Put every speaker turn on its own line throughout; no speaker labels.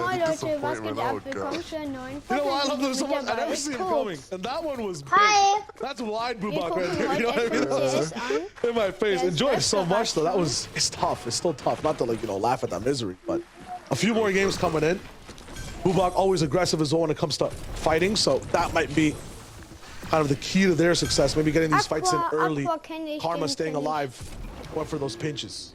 Moin
the
Leute, was geht
disappointment.
ab?
Oh,
Willkommen
God.
zu einer neuen
You know why I love
Folge.
this so much? I never see him coming. And that one was big.
Hi.
That's wide
Wir
Bubak right
gucken
there. You know
heute
what I mean?
FPS an.
In my face.
Yes,
Enjoy it
that's
so much though. That
correct.
was, it's tough. It's still tough. Not to like, you know, laugh at that misery, but a few more games coming in. Bubak always aggressive as well when it comes to fighting. So that might be kind of the key to their success. Maybe getting these fights in early.
kenne ich,
Karma
den
staying
kenn ich.
alive. Going for those pinches.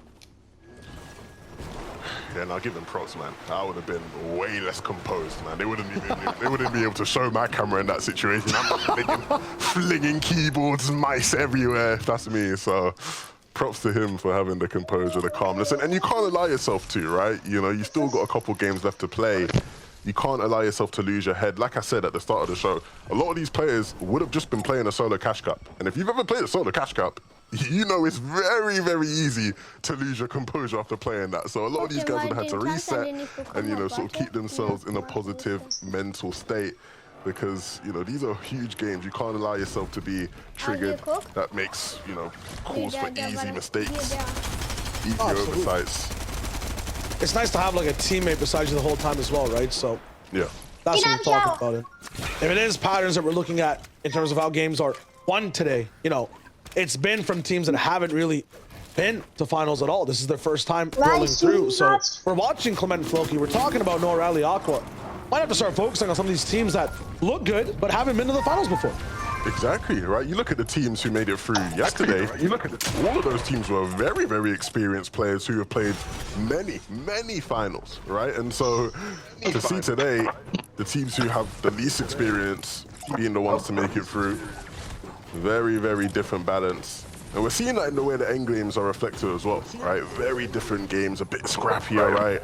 Yeah, now give them props, man. I would have been way less composed, man. They wouldn't be able to show my camera in that situation. I'm flinging keyboards, mice everywhere. That's me. So props to him for having the composure, the calmness, and you can't allow yourself to, right? You know, you still got a couple games left to play. You can't allow yourself to lose your head. Like I said at the start of the show, a lot of these players would have just been playing a solo cash cup. And if you've ever played a solo cash cup, you know it's very, very easy to lose your composure after playing that. So a lot of these guys would have had to reset and, you know, sort of keep themselves in a positive mental state because, you know, these are huge games. You can't allow yourself to be triggered. That makes, you know, cause for easy mistakes, easy oversights.
It's nice to have like a teammate beside you the whole time as well, right? So
Yeah.
that's what we're talking about. If it is patterns that we're looking at in terms of how games are won today, you know, it's been from teams that haven't really been to finals at all. This is their first time rolling through. So we're watching Clement and Floki. We're talking about Noah Rally Aqua. Might have to start focusing on some of these teams that look good but haven't been to the finals before.
Exactly, right? You look at the teams who made it through yesterday, you look at all of those teams were very, very experienced players who have played many, many finals, right? And so to see today, the teams who have the least experience being the ones to make it through, very, very different balance. And we're seeing that in the way the end games are reflected as well, right? Very different games, a bit scrappier, right?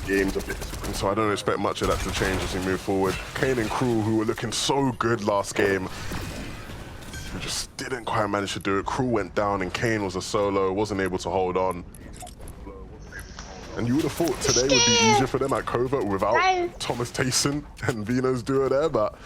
Games a bit. And so I don't expect much of that to change as we move forward. Kane and Cruel, who were looking so good last game, who just didn't quite manage to do it. Cruel went down and Kane was a solo, wasn't able to hold on. And you would have thought today would be easier for them at Covert without Thomas Tayson and Vino's duo there, but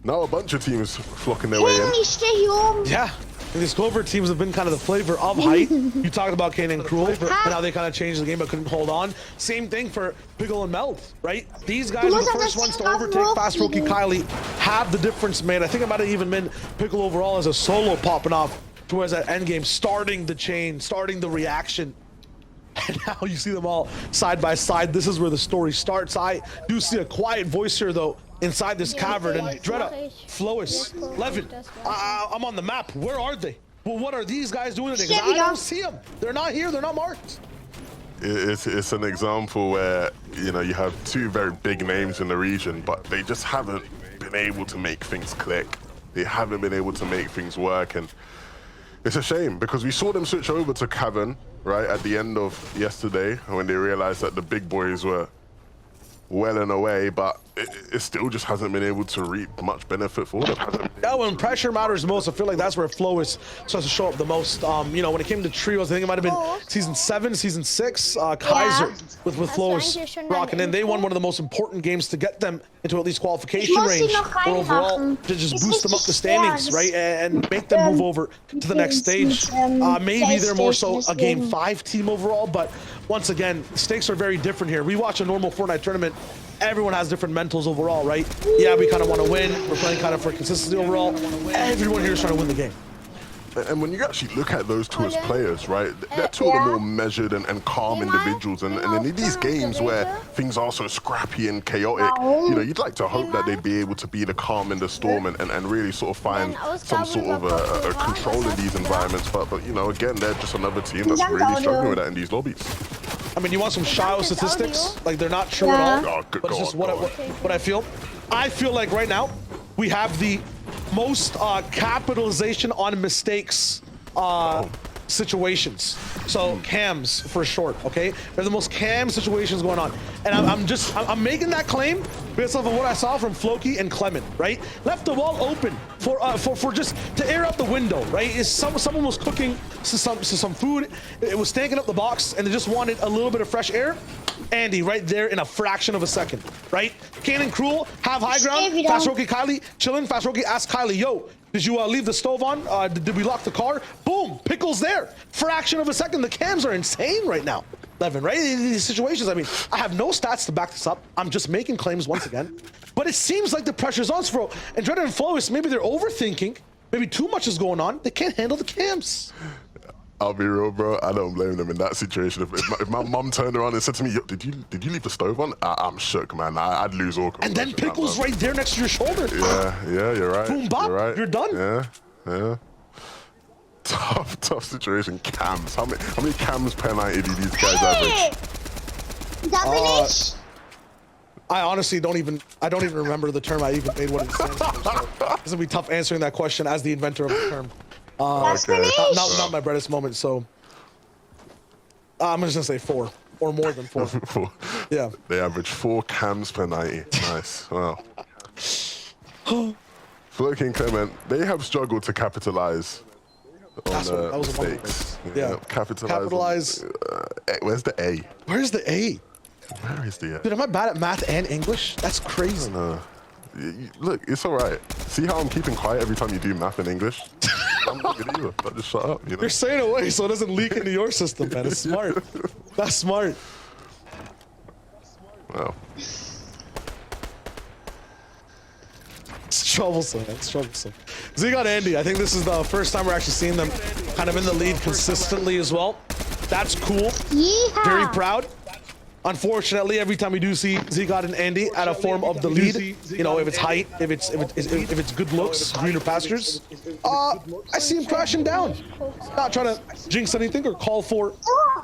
now a bunch of teams flocking their way in.
Yeah, and these Clover teams have been kind of the flavor of height. You talked about Kane and Cruel, and how they kind of changed the game but couldn't hold on. Same thing for Pickle and Meld, right? These guys are the first ones to overtake Fast Rookie Kylie, have the difference made. I think it might have even been Pickle overall as a solo popping off towards that end game, starting the chain, starting the reaction. And now you see them all side by side. This is where the story starts. I do see a quiet voice here, though, inside this cavern. And Dreda, Flois, Levin, I'm on the map. Where are they? Well, what are these guys doing today? 'Cause I don't see them. They're not here. They're not marked.
It's an example where, you know, you have two very big names in the region, but they just haven't been able to make things click. They haven't been able to make things work. And it's a shame because we saw them switch over to Cavern, right, at the end of yesterday when they realized that the big boys were well and away, but it still just hasn't been able to reap much benefit for them.
Yeah, when pressure matters most, I feel like that's where Flois starts to show up the most. You know, when it came to trios, I think it might have been season 7, season 6, Kaiser with Flois rocking in. They won one of the most important games to get them into at least qualification range, or overall to just boost them up the standings, right, and make them move over to the next stage. Maybe they're more so a game 5 team overall, but once again, stakes are very different here. We watch a normal Fortnite tournament. Everyone has different mentals overall, right? Yeah, we kind of want to win. We're playing kind of for consistency overall. Everyone here is trying to win the game.
And when you actually look at those two as players, right, they're two of the more measured and calm individuals. And in these games where things are so scrappy and chaotic, you know, you'd like to hope that they'd be able to be the calm in the storm and really sort of find some sort of a control in these environments. But you know, again, they're just another team that's really struggling with that in these lobbies.
I mean, you want some shallow statistics? Like, they're not true at all, but it's just what I feel. I feel like right now, we have the most capitalization on mistakes situations. So cams for short, okay? They're the most cam situations going on. And I'm making that claim based off of what I saw from Floki and Clement, right? Left the wall open for just to air out the window, right? Is someone was cooking some food, it was stanking up the box and they just wanted a little bit of fresh air. Andy right there in a fraction of a second, right? Kane and Cruel have high ground. Fast Roki Kylie chilling. Fast Roki asks Kylie, yo, did you leave the stove on? Did we lock the car? Boom, Pickle's there. Fraction of a second. The cams are insane right now. Levin, right? In these situations, I mean, I have no stats to back this up. I'm just making claims once again. But it seems like the pressure's on Sfro. And Dread and Flois, maybe they're overthinking. Maybe too much is going on. They can't handle the cams.
I'll be real, bro. I don't blame them in that situation. If my mom turned around and said to me, yo, did you leave the stove on? I'm shook, man. I'd lose all
And then Pickle's right there next to your shoulder.
Yeah, you're right.
Boom, bop,
you're right.
You're done.
Yeah. Tough situation. Cams. How many cams per night do these guys average?
I honestly don't even remember the term I even made what it stands for. So this will be tough answering that question as the inventor of the term. Not my brightest moment, so I'm just gonna say 4 or more than 4.
4.
Yeah.
They average 4 cams per 90. Nice. Wow. Floki and Clement, they have struggled to capitalize on
that was
mistakes.
Yeah.
Capitalize. Where's the A?
Where's the A?
Where is the A?
Dude, am I bad at math and English? That's crazy.
Look, it's all right. See how I'm keeping quiet every time you do math and English? I'm not good either. I just shut up. You know?
You're saying away so it doesn't leak into your system, man. It's smart. That's smart.
Wow.
It's troublesome. It's troublesome. Z got Andy. I think this is the first time we're actually seeing them kind of in the lead consistently as well. That's cool.
Yeehaw.
Very proud. Unfortunately, every time we do see Zigot and Andy at a form of the lead, you know, if it's height, if it's good looks, greener pastures, I see him crashing down. Not trying to jinx anything or call for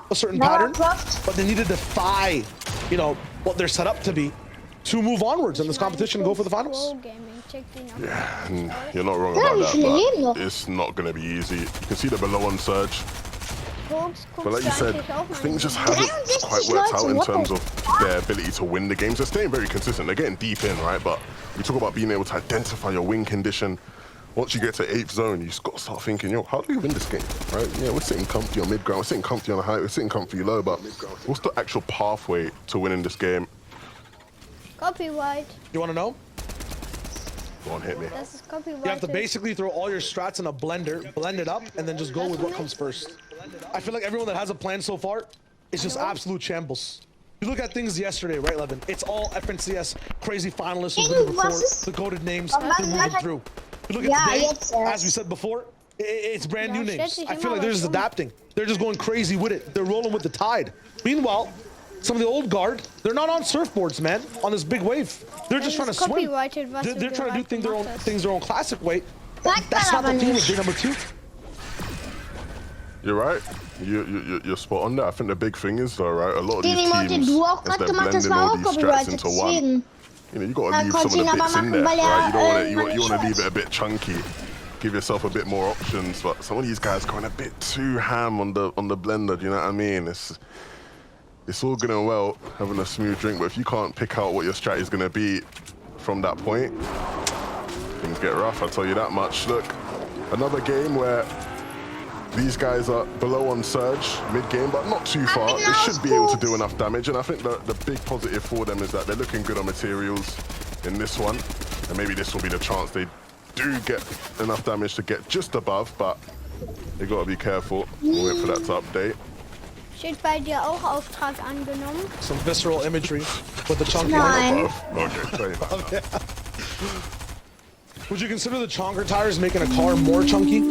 a certain pattern, but they need to defy, you know, what they're set up to be to move onwards in this competition and go for the finals.
Yeah, and you're not wrong about that, but it's not going to be easy. You can see the below on surge. But like you said, things just haven't quite worked out in terms of their ability to win the games. They're staying very consistent. They're getting deep in, right? But we talk about being able to identify your win condition. Once you get to 8th zone, you just got to start thinking, yo, how do we win this game, right? Yeah, we're sitting comfy on mid-ground, we're sitting comfy on the height, we're sitting comfy low, but what's the actual pathway to winning this game?
Copyright.
You want to know?
Go on, hit me.
This is copyright.
You have to basically throw all your strats in a blender, blend it up, and then just go with what comes first. I feel like everyone that has a plan so far is just absolute shambles. You look at things yesterday, right, Levin? It's all FNCS crazy finalists who've been before, the coded names, they're moving through. You look at today, as we said before, it's brand new names. I feel like they're just adapting. They're just going crazy with it. They're rolling with the tide. Meanwhile, some of the old guard, they're not on surfboards, man, on this big wave. They're just trying to swim. They're trying to do things their own classic way. That's not the theme of day number 2.
You're right. You're spot on there. I think the big thing is, though, right? A lot of these teams, as they're blending all these strats into one, you know, you got to leave some of the bits in there, right? You want to leave it a bit chunky, give yourself a bit more options. But some of these guys going a bit too ham on the blender. Do you know what I mean? It's all good and well having a smooth drink, but if you can't pick out what your strat is going to be from that point, things get rough. I'll tell you that much. Look, another game where these guys are below on surge mid-game, but not too far. They should be able to do enough damage, and I think the big positive for them is that they're looking good on materials in this one, and maybe this will be the chance they do get enough damage to get just above, but they got to be careful. We'll wait for that to update.
Steht bei dir auch Auftrag angenommen?
Some visceral imagery with the chunky.
Okay.
Would you consider the chonker tires making a car more chunky?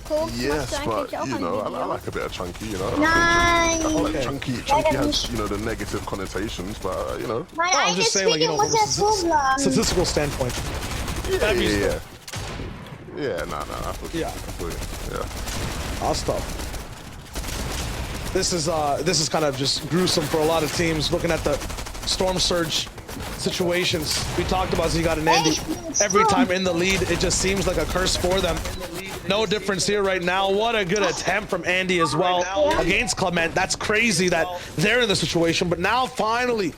Ooh, yes, but you know, I like a bit of chunky, you know.
Nein.
I feel like chunky has, you know, the negative connotations, but you know.
Mein
I'm just saying, like, you know, from a statistical standpoint.
Yeah, nah, I feel you. Yeah.
That's tough. This is kind of just gruesome for a lot of teams. Looking at the storm surge situations we talked about, so you got an Andy every time in the lead. It just seems like a curse for them. No difference here right now. What a good attempt from Andy as well against Clement. That's crazy that they're in the situation, but now finally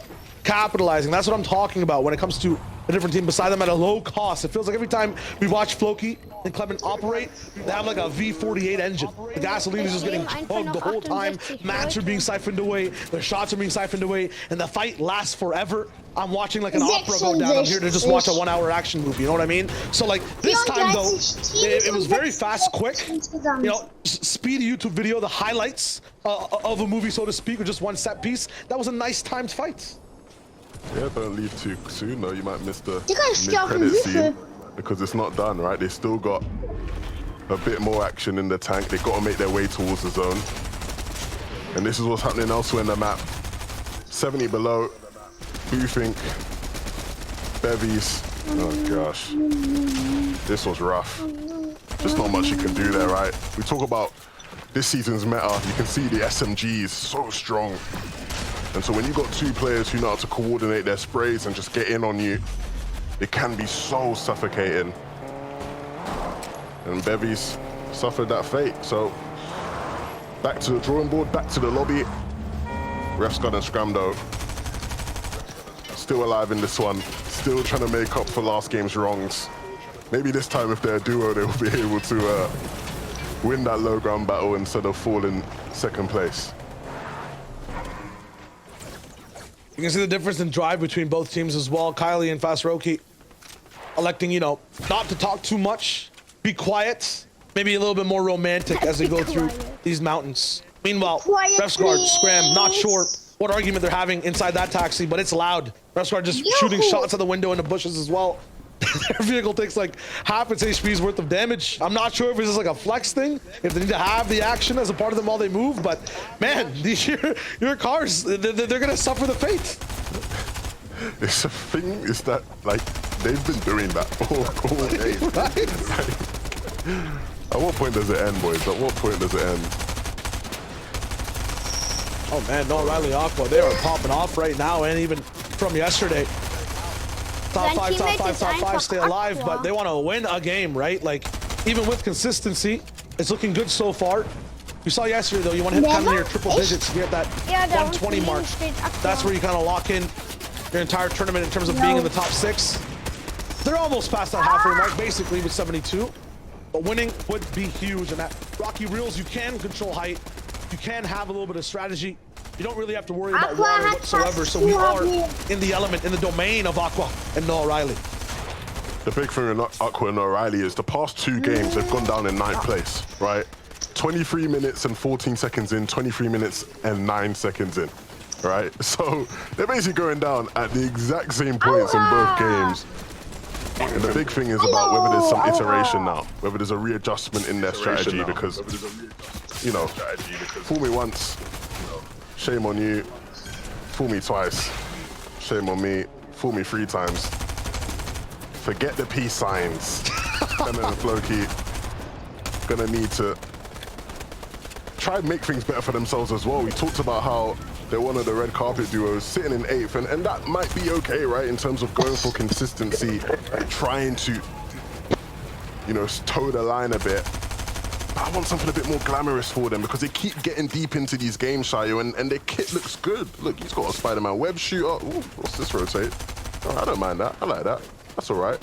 capitalizing. That's what I'm talking about when it comes to a different team beside them at a low cost. It feels like every time we watch Floki and Clement operate, they have like a V48 engine. The gasoline is just getting chugged the whole time. Mats are being siphoned away. Their shots are being siphoned away. And the fight lasts forever. I'm watching like an opera go down. I'm here to just watch a 1 hour action movie. You know what I mean? So like this time though, it was very fast, quick. You know, speedy YouTube video, the highlights of a movie, so to speak, with just one set piece. That was a nice timed fight.
Yeah, don't leave too soon though. You might miss the mid-credit scene because it's not done, right? They still got a bit more action in the tank. They've got to make their way towards the zone. And this is what's happening elsewhere in the map. 70 below, Boofink, Bevies. Oh gosh, this was rough. Just not much you can do there, right? We talk about this season's meta. You can see the SMG is so strong. And so when you've got two players who know how to coordinate their sprays and just get in on you, it can be so suffocating. And Bevies suffered that fate. So back to the drawing board, back to the lobby. Refscott and Scramdo still alive in this one, still trying to make up for last game's wrongs. Maybe this time if they're a duo, they will be able to win that low ground battle instead of falling second place.
You can see the difference in drive between both teams as well. Kylie and Fasroki electing, you know, not to talk too much, be quiet, maybe a little bit more romantic as they go through these mountains. Meanwhile, Refsguard, Scram, not sure what argument they're having inside that taxi, but it's loud. Refsguard just shooting shots at the window in the bushes as well. Their vehicle takes like half its HP's worth of damage. I'm not sure if it's just like a flex thing, if they need to have the action as a part of them while they move, but man, these your cars, they're gonna suffer the fate.
It's a thing is that like they've been doing that all game. Right? At what point does it end, boys? At what point does it end?
Oh man, no, Riley Aqua, they are popping off right now, and even from yesterday. Top five, stay alive, but they want to win a game, right? Like, even with consistency, it's looking good so far. You saw yesterday, though, you want to hit kind of your triple digits to get that 120 mark. That's where you kind of lock in your entire tournament in terms of being in the top 6. They're almost past that halfway mark, basically, with 72. But winning would be huge. And at Rocky Reels, you can control height. You can have a little bit of strategy. You don't really have to worry about water whatsoever. So we are in the element, in the domain of Aqua and Noah Riley.
The big thing with Aqua and Noah Riley is the past 2 games, they've gone down in 9th place, right? 23 minutes and 14 seconds in, 23 minutes and 9 seconds in, right? So they're basically going down at the exact same points in both games. And the big thing is about whether there's some iteration now, whether there's a readjustment in their strategy, because, you know, fool me once, shame on you. Fool me twice, shame on me. Fool me 3 times. Forget the peace signs. Clement and Floki gonna need to try and make things better for themselves as well. We talked about how they're one of the red carpet duos sitting in 8th, and that might be okay, right? In terms of going for consistency and trying to, you know, toe the line a bit. I want something a bit more glamorous for them because they keep getting deep into these games, Shayo, and their kit looks good. Look, he's got a Spider-Man web shooter. Ooh, what's this rotate? Oh, I don't mind that. I like that. That's all right.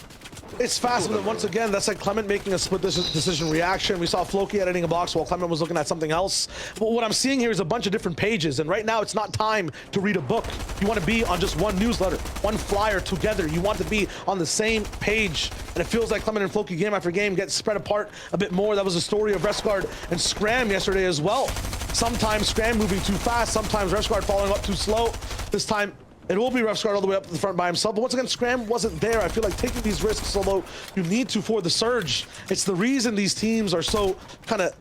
It's fast, but once again, that's like Clement making a split decision reaction. We saw Floki editing a box while Clement was looking at something else. But what I'm seeing here is a bunch of different pages, and right now it's not time to read a book. You want to be on just one newsletter, one flyer together. You want to be on the same page, and it feels like Clement and Floki game after game get spread apart a bit more. That was the story of Refsguard and Scram yesterday as well. Sometimes Scram moving too fast, sometimes Refsguard following up too slow. This time, it will be Refsguard all the way up to the front by himself, but once again, Scram wasn't there. I feel like taking these risks, although you need to for the surge, it's the reason these teams are so kind of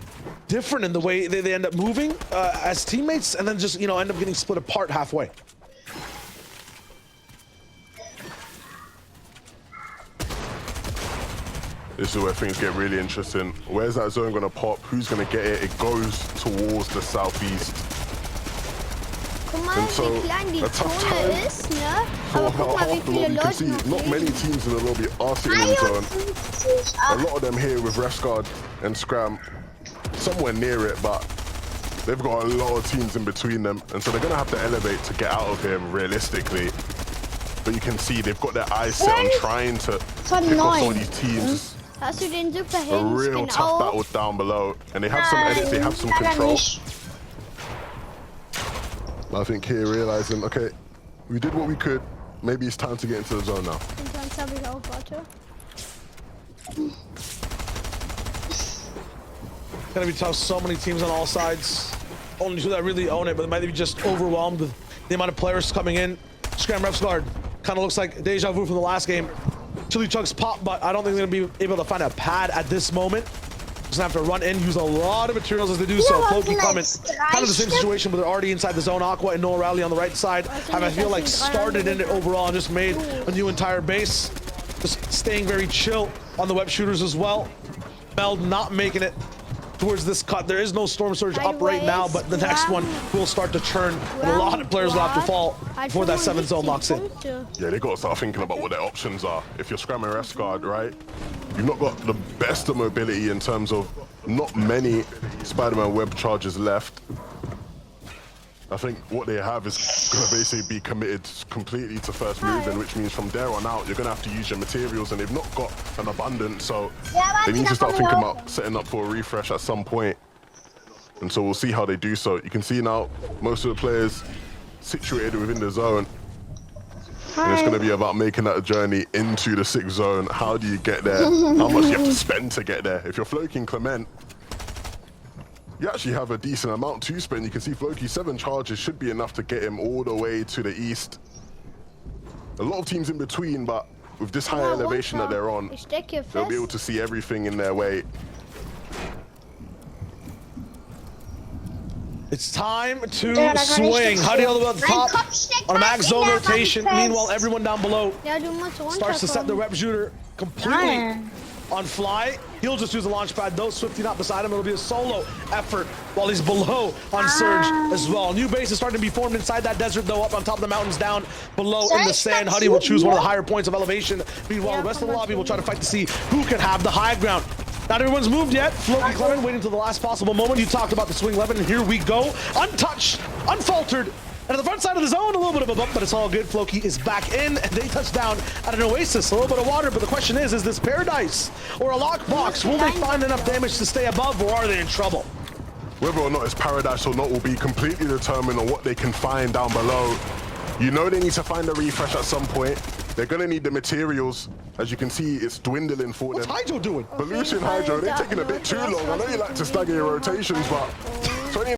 different in the way they end up moving as teammates, and then just, you know, end up getting split apart halfway.
This is where things get really interesting. Where's that zone gonna pop? Who's gonna get it? It goes towards the southeast.
Guck mal, wie klein die Zone ist, ne?
For
Aber guck mal, wie
half the lobby,
viele
you can see
Leute noch
not many
leben.
teams in the lobby are sitting in zone. A lot of them here with Refsguard and Scram somewhere near it, but they've got a lot of teams in between them, and so they're gonna have to elevate to get out of here realistically. but you can see they've got their eyes set on trying to pick off some of these teams.
Hast du den super
A real tough battle down below, and they have some edits, they have some control. But I think here realizing, okay, we did what we could. Maybe it's time to get into the zone now.
Sonst habe ich auch, warte.
Gonna be tough. So many teams on all sides. Only two that really own it, but they might be just overwhelmed with the amount of players coming in. Scram Ref's guard kind of looks like deja vu from the last game. Chili Chugs pop, but I don't think they're gonna be able to find a pad at this moment. Just gonna have to run in, use a lot of materials as they do so. Floki coming, kind of the same situation, but they're already inside the zone. Aqua and Noah Rally on the right side have, I feel like, started in it overall and just made a new entire base. Just staying very chill on the web shooters as well. Meld not making it towards this cut. There is no Storm Surge up right now, but the next one will start to churn, and a lot of players will have to fall before that 7th zone locks in.
Yeah, they got to start thinking about what their options are. If you're Scram and Ref's guard, right, you've not got the best of mobility in terms of not many Spider-Man web charges left. I think what they have is going to basically be committed completely to first moving, which means from there on out, you're going to have to use your materials, and they've not got an abundance, so they need to start thinking about setting up for a refresh at some point. And so we'll see how they do so. You can see now most of the players situated within the zone. And it's going to be about making that journey into the 6th zone. How do you get there? How much do you have to spend to get there? If you're Floki Clement, you actually have a decent amount to spend. You can see Floki 7 charges should be enough to get him all the way to the east. A lot of teams in between, but with this high elevation that they're on, they'll be able to see everything in their way.
It's time to swing. How do you know about the top on a max zone rotation? Meanwhile, everyone down below starts to set the web shooter completely on fly. He'll just use the launch pad, though. Swifty not beside him. It'll be a solo effort while he's below on Surge as well. New base is starting to be formed inside that desert, though, up on top of the mountains, down below in the sand. Huddy will choose one of the higher points of elevation. Meanwhile, the rest of the lobby will try to fight to see who can have the high ground. Not everyone's moved yet. Floki Clement waiting until the last possible moment. You talked about the swing 11, and here we go. Untouched, unfaltered. And at the front side of the zone, a little bit of a bump, but it's all good. Floki is back in, and they touch down at an oasis. A little bit of water, but the question is this paradise or a lockbox? Will they find enough damage to stay above, or are they in trouble?
Whether or not it's paradise or not will be completely determined on what they can find down below. You know they need to find a refresh at some point. They're going to need the materials. As you can see, it's dwindling for them.
What's Hydro doing?
Pollution Hydro, they're taking a bit too long. I know you like to stagger your rotations, but